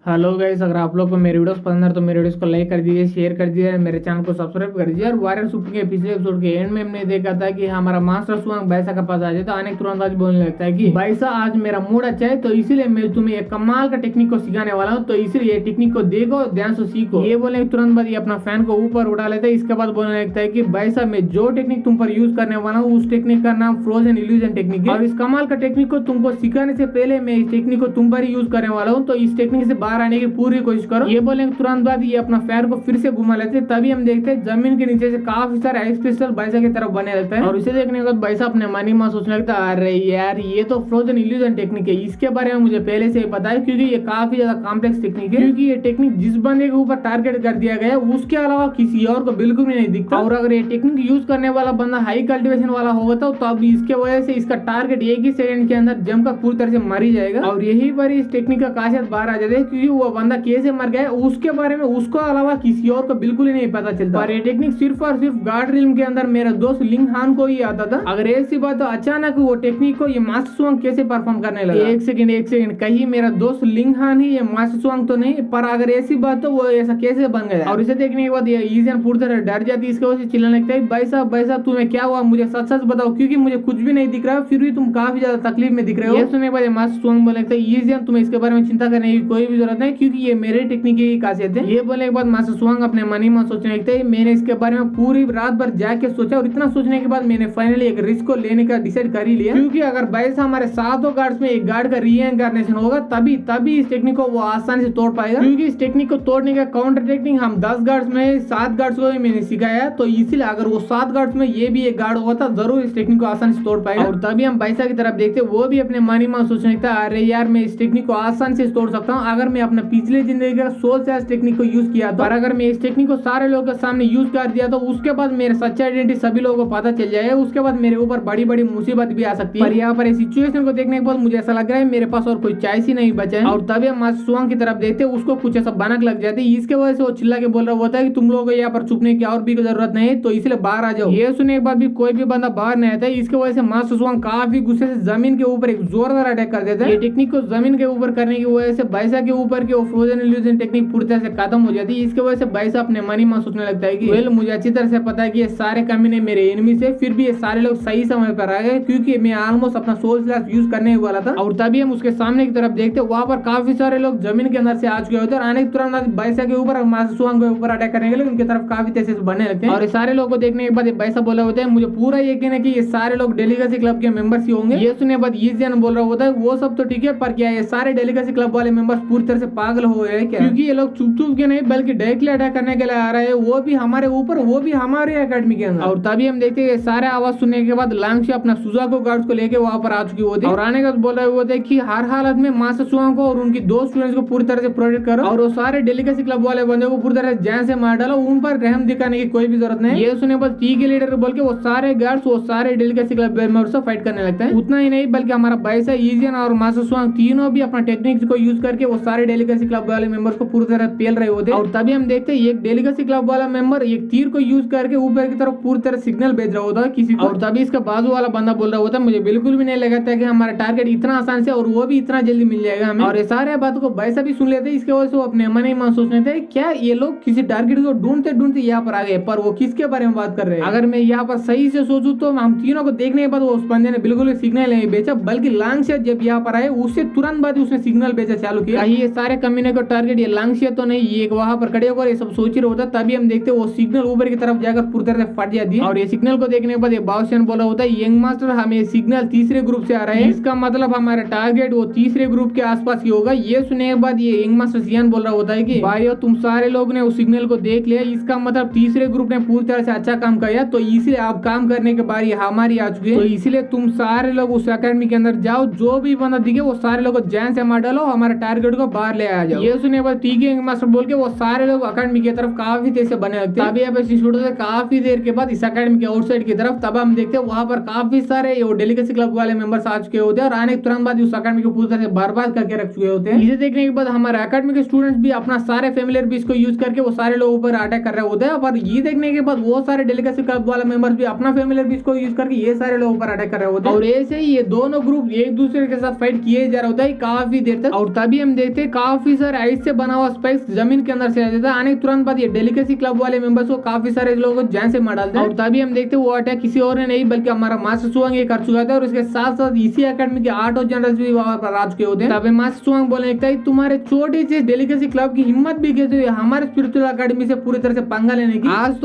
Hello guys, अगर आप लोग को मेरे वीडियोस पसंद है तो मेरे वीडियोस को लाइक कर दीजिए, शेयर कर दीजिए, मेरे चैनल को सब्सक्राइब कर दीजिए। और वायरल सुपर के पिछले एपिसोड के एंड में हमने देखा था कि हमारा मास्टर स्वांग बैसा का पास आ जाता है। आने के तुरंत आज बोलने लगता है कि बैसा आज मेरा मूड अच्छा है, तो इसीलिए मैं तुम्हें एक कमाल का टेक्निक को सिखाने वाला हूँ, तो इसीलिए टेक्निक को देखो, ध्यान से सीखो। ये बोलने के तुरंत बाद ये अपना फैन को ऊपर उठा लेता है। इसके बाद बोलने लगता है कि बैसा मैं जो टेक्निक तुम पर यूज करने वाला हूँ उस टेक्निक का नाम फ्रोजन इल्यूजन टेक्निक है। और इस कमाल का टेक्निक को तुमको सिखाने से पहले मैं इस टेक्निक को तुम पर ही यूज करने वाला हूँ, तो इस टेक्निक से बाहर आने की पूरी कोशिश करो। ये बोले तुरंत बाद ये अपना फैन को फिर से घुमा लेते हैं। तभी हम देखते हैं जमीन के नीचे से काफी सारे आइस क्रिस्टल बैसा की तरफ बने लगता है। और इसे देखने के बाद बैसा अपने मनी में सोचने लगता है, अरे यार ये तो फ्रोजन इल्यूजन टेक्निक है, इसके बारे में मुझे पहले से ही पता है, क्योंकि ये काफी ज्यादा कॉम्प्लेक्स टेक्निक है। क्योंकि ये टेक्निक जिस बंदे के ऊपर टारगेट कर दिया गया है उसके अलावा किसी और को बिल्कुल भी नहीं दिखता। और अगर ये टेक्निक यूज करने वाला बंदा हाई कल्टिवेशन वाला होगा तो अब इसके वजह से इसका टारगेट एक ही सेकंड के अंदर जमकर पूरी तरह से मर ही जाएगा। और यही पर इस टेक्निक का खासियत बाहर आ जाती है, क्योंकि वो बंदा कैसे मर गया उसके बारे में उसको अलावा किसी और को बिल्कुल ही नहीं पता चलता। और ये टेक्निक सिर्फ और सिर्फ गार्ड रिल्म के अंदर मेरा दोस्त लिंग हान को ही आता था। अगर ऐसी बात तो अचानक वो टेक्निक को ये मास्टर स्वांग कैसे परफॉर्म करने लगा। एक सेकंड कहीं मेरा दोस्त लिंग हान ही ये मास्टर स्वांग तो नहीं, पर अगर ऐसी बात तो वो ऐसा कैसे बन गया। और इसे देखने के बाद ये ईजियन पूरी तरह डर जाती है, इसके वजह से चिल्लाने लगता है, भाई साहब तुम्हें क्या हुआ, मुझे सच सच बताओ, क्योंकि मुझे कुछ भी नहीं दिख रहा है, फिर भी तुम काफी ज्यादा तकलीफ में दिख रहे हो। ये सुनने के बाद मास्टर स्वांग बोलने लगता है, ईजियन तुम्हें इसके बारे में चिंता करने की कोई भी जरूरत नहीं, क्योंकि ये मेरे टेक्निक की खासियत है। ये बोलने के बाद मास्टर स्वांग अपने मनी में सोचने लगते हैं, मैंने इसके बारे में पूरी रात भर जाके सोचा, और इतना सोचने के बाद मैंने फाइनली एक रिस्क को लेने का डिसाइड कर ही लिया। क्योंकि अगर बैसा हमारे सातों गार्ड्स में एक गार्ड का रीइंकार्नेशन होगा तभी इस टेक्निक को वो आसानी से तोड़ पाएगा। क्योंकि इस टेक्निक को तोड़ने का काउंटर टेक्निक हम 10 गार्ड्स में 7 गार्ड्स को भी मैंने सिखाया, तो इसीलिए अगर वो 7 गार्ड्स में ये भी एक गार्ड होगा तो जरूर इस टेक्निक को आसानी से तोड़ पाएगा। और तभी हम बैसा की तरफ देखते, वो भी अपने मनी में सोचने लगता है, अरे यार मैं इस टेक्निक को आसानी से तोड़ सकता हूँ अगर मैं अपने पिछले जिंदगी का सोल से टेक्निक को यूज किया था। और अगर मैं इस टेक्निक को सारे लोगों के सामने यूज कर दिया तो उसके बाद मेरे सच्चा आइडेंटिटी सभी लोगों को पता चल जाएगा, उसके बाद मेरे ऊपर बड़ी बड़ी मुसीबत भी आ सकती है। पर यहाँ पर इस सिचुएशन को देखने के बाद मुझे ऐसा लग रहा है मेरे पास और कोई चॉइस ही नहीं बचा है। और तभी हम मास्टर स्वांग की तरफ देखते हैं, उसको कुछ ऐसा भनक लग जाती है, इसके वजह से वो चिल्ला के बोल रहा होता है कि तुम लोगों को यहाँ पर छुपने की और भी जरूरत नहीं, तो इसलिए बाहर आ जाओ। ये सुनने के बाद भी कोई भी बंदा बाहर नहीं आता है। इसके वजह से मास्टर स्वांग काफी गुस्से से जमीन के ऊपर एक जोरदार अटैक कर देता है। ये टेक्निक को जमीन के ऊपर करने की वजह से बैसा के ऊपर की फ्रोजन इल्यूजन टेक्निक पूरी तरह से खत्म हो जाती है। इसके वजह से बैसा अपने मनी में सोचने लगता है कि वेल मुझे अच्छी तरह से पता है कि ये सारे कमीने मेरे एनिमी से, फिर भी ये सारे लोग सही समय पर आ गए, क्योंकि मैं ऑलमोस्ट अपना सोल स्लैश यूज करने वाला था। और तभी हम उसके सामने की तरफ देखते, वहां पर काफी सारे लोग जमीन के अंदर से आ चुके होते हैं। आने के तुरंत बैसा के ऊपर और मास्टर स्वांग के ऊपर अटैक करने के लिए उनकी तरफ काफी तेजी से बढ़ने लगते हैं। और ये सारे लोगों को देखने के बाद बैसा बोला होता है, मुझे पूरा यकीन है कि ये सारे लोग डेलीगेसी क्लब के मेंबर्स ही होंगे। ये सुनने बाद ईजियन बोल रहा होता है, वो सब तो ठीक है, पर क्या ये सारे डेलीगेसी क्लब वाले मेंबर्स पूरी तरह से पागल हो गए क्या? क्योंकि ये लोग चुप चुप के नहीं बल्कि डायरेक्टली अटैक करने के लिए आ रहे हैं, वो भी हमारे ऊपर, वो भी हमारे एकेडमी के अंदर। और तभी हम देखते हैं सारे आवाज सुनने के बाद लांगशी अपना सुजाको गार्ड्स को लेके वहां पर आ चुकी होती है। और आने का बोल रहे होते हैं कि हर हालत में मास्टर स्वांग को और उनकी 2 स्टूडेंट्स को पूरी तरह से प्रोटेक्ट करो, और वो सारे डेलीगेसी क्लब वाले बंदे को पूरी तरह से जान से मार डालो, उन पर रहम दिखाने की कोई भी जरूरत नहीं। ये सुने बाद टी के लीडर बोल के वो सारे गार्ड्स वो सारे डेलीगेसी क्लब मेंबर्स से फाइट करने लगते हैं। उतना ही नहीं बल्कि हमारा बैसा, ईजियन और मास्टर स्वांग तीनों भी अपना टेक्निक्स को यूज करके वो सारे डेलीगेसी क्लब वाले मेंबर्स को पूरी तरह पेल रहे होते हैं। और तभी हम देखते हैं एक डेलीगेसी क्लब वाला मेंबर एक तीर को यूज करके ऊपर की तरफ पूरी तरह सिग्नल भेज रहा होता है किसी को। और तभी इसका बाजू वाला बंदा बोल रहा होता है, मुझे बिल्कुल भी नहीं लगा था कि हमारा टारगेट इतना आसान से और वो भी इतना जल्दी मिल जाएगा हमें। और ये सारे बातों को बैसा भी सुन लेते हैं। इसके वजह से वो अपने मन ही मन सोचने थे, क्या ये लोग किसी टारगेट को ढूंढते ढूंढते यहाँ पर आ गए, पर वो किसके बारे में बात कर रहे हैं? अगर मैं यहाँ पर सही से सोचूं तो हम तीनों को देखने के बाद उस बंदे ने बिल्कुल सिग्नल नहीं भेजा, बल्कि लांगशिया जब यहाँ पर आए उससे तुरंत बाद उसने सिग्नल भेजा चालू किया। ये सारे कमीने को टारगेट ये लांगशिया तो नहीं, ये वहां पर खड़े होकर ये सब सोच रहे होता। तभी हम देखते वो सिग्नल ऊपर की तरफ जाकर पूरी तरह से फट जाती है। और ये सिग्नल को देखने के बाद ये बाउशन बोला होता है, यंग मास्टर हमें सिग्नल तीसरे ग्रुप से आ रहा है, इसका मतलब हमारा टारगेट वो तीसरे ग्रुप के आसपास ही होगा। ये सुनने के बाद ये यंग मास्टर सियान बोल रहा होता है कि भाइयों तुम सारे लोग ने उस सिग्नल को देख लिया, इसका मतलब तीसरे ग्रुप ने पूरी तरह से अच्छा काम किया, तो इसलिए आप काम करने के बारी हमारी आ चुकी है, तो इसलिए तुम सारे लोग उस अकेडमी के अंदर जाओ, जो भी बंदा दिखे वो सारे लोग जान से मार डालो, हमारे टारगेट को बाहर ले आ जाओ। ये सुनने के बाद ठीक है मास्टर बोल के वो सारे लोग अकेडमी की तरफ काफी तेज से बने लगते हैं। तभी अब इस वीडियो से काफी देर के बाद इस अकेडमी के आउटसाइड की तरफ तब हम देखते हैं वहां पर काफी सारे डेलीगेसी क्लब वाले मेंबर्स आ चुके होते हैं, और आने के तुरंत बाद उस अकेडमी को पूरी तरह से बर्बाद करके रख चुके होते हैं। इसे देखने के बाद हमारे अकेडमी के स्टूडेंट्स भी अपना सारे फेमिलियर बीस को यूज करके वो सारे लोगों पर अटैक कर रहे होते हैं। पर ये देखने के बाद वो सारे डेलीगेसी क्लब वाले मेंबर्स भी अपना फेमिलियर बीस को यूज करके ये सारे लोगों पर अटैक कर रहे होते हैं। और ऐसे ही ये दोनों ग्रुप एक दूसरे के साथ फाइट किए जा रहा होता है काफी देर तक। और तभी हम देखते काफी सारे आइस से बना हुआ स्पाइक्स जमीन के अंदर से आ जाता है। आने के तुरंत बाद ये डेलिकेसी क्लब वाले मेंबर्स को काफी सारे लोगों को जान से मार डालते हैं। और तभी हम देखते हैं वो अटैक किसी और ने नहीं बल्कि हमारा मास्टर सुवांग ये कर चुका था। और इसके साथ साथ इसी एकेडमी के 8 जनरल्स भी वहां पर आ चुके होते हैं। तभी मास्टर सुवांग बोलने लगता है तुम्हारे छोटे से डेलिकेसी क्लब की हिम्मत भी कैसे हुई हमारे स्पिरिचुअल एकेडमी से पूरी तरह से पंगा लेने की। आज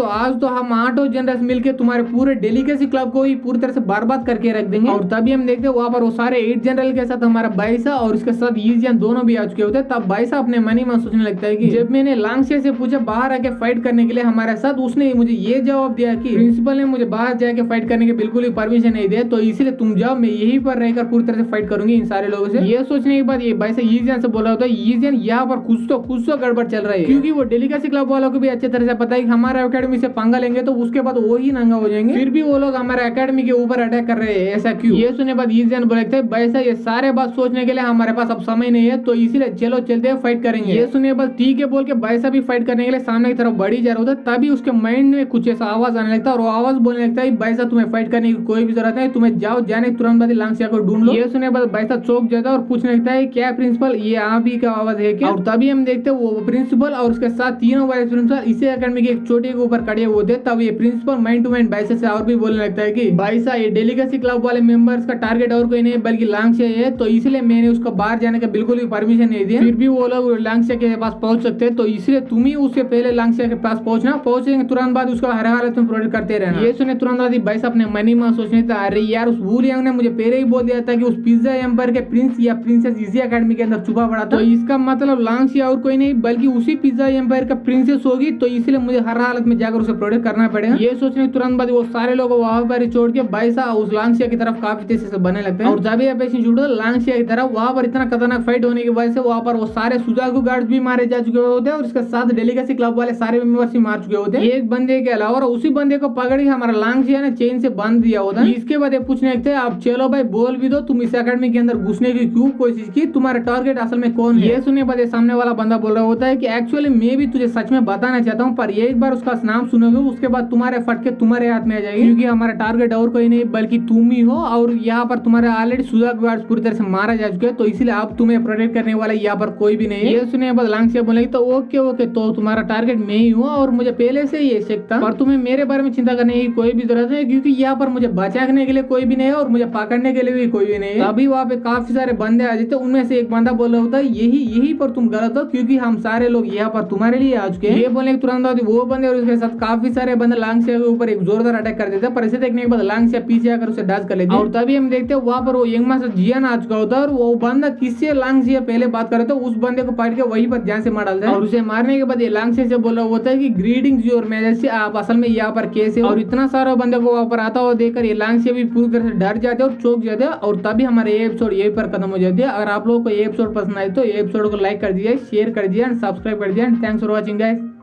तो हम 8 जनरल्स मिलकर तुम्हारे पूरे डेलिकेसी क्लब को ही पूरी तरह से बर्बाद करके रख देंगे। और तभी हम देखते हैं वहां पर वो सारे 8 जनरल के साथ हमारा बाइसा और उसके साथ ईजियन दोनों भी आ चुके होते हैं। तब बाइसा अपने मन ही मन सोचने लगता है कि जब मैंने लांगशिया से पूछा बाहर आके फाइट करने के लिए हमारे साथ, उसने मुझे ये जवाब दिया कि प्रिंसिपल ने मुझे बाहर जाके फाइट करने के बिल्कुल ही परमिशन नहीं दिया, तो इसलिए तुम जाओ, मैं यहीं पर रहकर पूरी तरह से फाइट करूंगी इन सारे लोगों से। ये सोचने के बाद ये बाइसा ईजियन से बोला होता है ईजियन यहाँ पर कुछ तो गड़बड़ चल रहा है, क्योंकि वो डेलिकेसी क्लब वालों को भी अच्छी तरह से पता है कि हमारे एकेडमी से पंगा लेंगे तो उसके बाद वो ही नंगा हो जाएंगे, फिर भी वो लोग हमारे एकेडमी के ऊपर अटैक कर रहे हैं, ऐसा क्यों। ये सुनने बाद ईजियन बोलते हैं बाइसा ये सारे बात सोचने के लिए हमारे पास अब समय नहीं है, तो इसीलिए चलो चलते हैं फाइट करेंगे। ये सुनने बाद ठीक है बोल के बाइसा भी फाइट करने के लिए सामने की तरफ बढ़ी जा रहा होता है। तभी उसके माइंड में कुछ ऐसा आवाज आने लगता है और वो आवाज बोलने लगता है बाइसा तुम्हें फाइट करने की कोई भी जरूरत नहीं, तुम्हें जाओ, जाने तुरंत बाद लांगशिया को ढूंढ लो। ये सुनने बाद बाइसा चौंक जाता है और पूछने लगता है क्या प्रिंसिपल ये आप ही का आवाज है क्या। और तभी हम देखते हैं वो प्रिंसिपल और उसके साथ तीनों वाइस प्रिंसिपल इसी एकेडमी के एक चोटी के ऊपर खड़े होते हैं। तब ये principal mind to mind Baisa से और भी बोलने लगता है कि बाइसा ये डेलिकेसी क्लब वाले मेंबर्स का टारगेट और कोई नहीं बल्कि लांगशिया है, तो इसलिए मैंने उसको बाहर जाने का बिल्कुल भी परमिशन नहीं दिया, फिर भी वो लोग लांगशिया के पास पहुंच सकते हैं, तो इसलिए तुम ही उससे पहले लांगशिया के पास पहुंचना, पहुंचेंगे तुरंत बाद उसका हर हालत में प्रोटेक्ट करते रहना। ये सुने तुरंत बाद बाइसा अपने मनी में सोचने था अरे यार उस वू लियांग ने मुझे पहले ही बोल दिया था कि उस पिज्जा एम्पायर के प्रिंस या प्रिंसेस इसी एकेडमी के अंदर छुपा पड़ा था, तो इसका मतलब लांगशिया और कोई नहीं बल्कि उसी पिज्जा एम्पायर का प्रिंसेस होगी, तो इसलिए मुझे हर हालत में जाकर उसे प्रोटेक्ट करना पड़ेगा। ये सोचने तुरंत बाद वो सारे लोग वहां पर छोड़ के बाइसा उस लांगशिया की तरफ काफी तेजी से बनने लगते हैं। और जब ये जुड़ो लांगशिया की तरफ वहां पर इतना खतरनाक फाइट होने की वजह से वहां पर वो सारे सुजाकू गार्ड्स भी मारे जा चुके होते हैं और इसके साथ डेलिकेसी क्लब वाले सारे मेंबर्स भी मार चुके होते हैं एक बंदे के अलावा, और उसी बंदे को पकड़ के हमारा लांगशिया ने चेन से बांध दिया होता है। इसके बाद ये पूछने लगते हैं आप चलो भाई बोल भी दो तुम इस एकेडमी के अंदर घुसने की क्यों कोशिश की, तुम्हारा टारगेट असल में कौन है। ये सुनने बाद सामने वाला बंदा बोल रहा होता है कि एक्चुअली मैं भी तुझे सच में बताना चाहता हूँ, पर एक बार उसका नाम सुनोगे उसके बाद तुम्हारे फटके तुम्हारे हाथ में आ जाएगी, क्योंकि हमारा टारगेट और कोई नहीं बल्कि तुम ही हो, और यहाँ पर तुम्हारे ऑलरेडी सुजाकू गार्ड्स पूरी तरह से मारा जा चुके हैं, तो इसलिए अब तुम्हें प्रोटेक्ट करने वाला यहाँ पर कोई भी नहीं है। ये सुनने बाद लांगशिया बोलेगी तो ओके तो तुम्हारा टारगेट मैं ही हूँ और मुझे पहले से ये शक था, पर तुम्हें मेरे बारे में चिंता करने की कोई भी जरूरत नहीं, क्योंकि यहाँ पर मुझे बचाने के लिए कोई भी नहीं है और मुझे पकड़ने के लिए भी कोई भी नहीं है। अभी वहाँ पे काफी सारे बंदे आ जाते, उनमें से एक बंदा बोल रहा होता है यही पर तुम गलत हो, क्योंकि हम सारे लोग यहाँ पर तुम्हारे लिए आ चुके हैं। ये बोलने के तुरंत वो बंदे और उसके साथ काफी सारे बंदे लांगशिया के ऊपर एक जोरदार अटैक कर देते हैं, पर इसे देखने के बाद लांगशिया पीछे आकर उसे डैश कर लेते हैं। और तभी हम देखते हैं वहाँ पर वो यंग मास्टर जियान आ चुका होता है और वो बंदा किससे लांगशिया पहले बात कर रहा था उस बंदे को पकड़ के वहीं पर जान से मार डालता है। और उसे मारने के बाद ये लांगशिया से बोला होता है कि ग्रीटिंग्स योर मैजेस्टी, आप असल में यहाँ पर कैसे हो। और इतना सारा बंदे को वहाँ पर आता हुआ देखकर ये लांगशिया भी पूरी तरह से डर जाते हैं और चौंक जाते हैं। और तभी हमारे ये एपिसोड यहीं पर खत्म हो जाती है। अगर आप लोगों को ये एपिसोड पसंद आए तो ये एपिसोड को लाइक कर दीजिए, शेयर कर दीजिए एंड सब्सक्राइब कर दीजिए। Thanks for watching guys.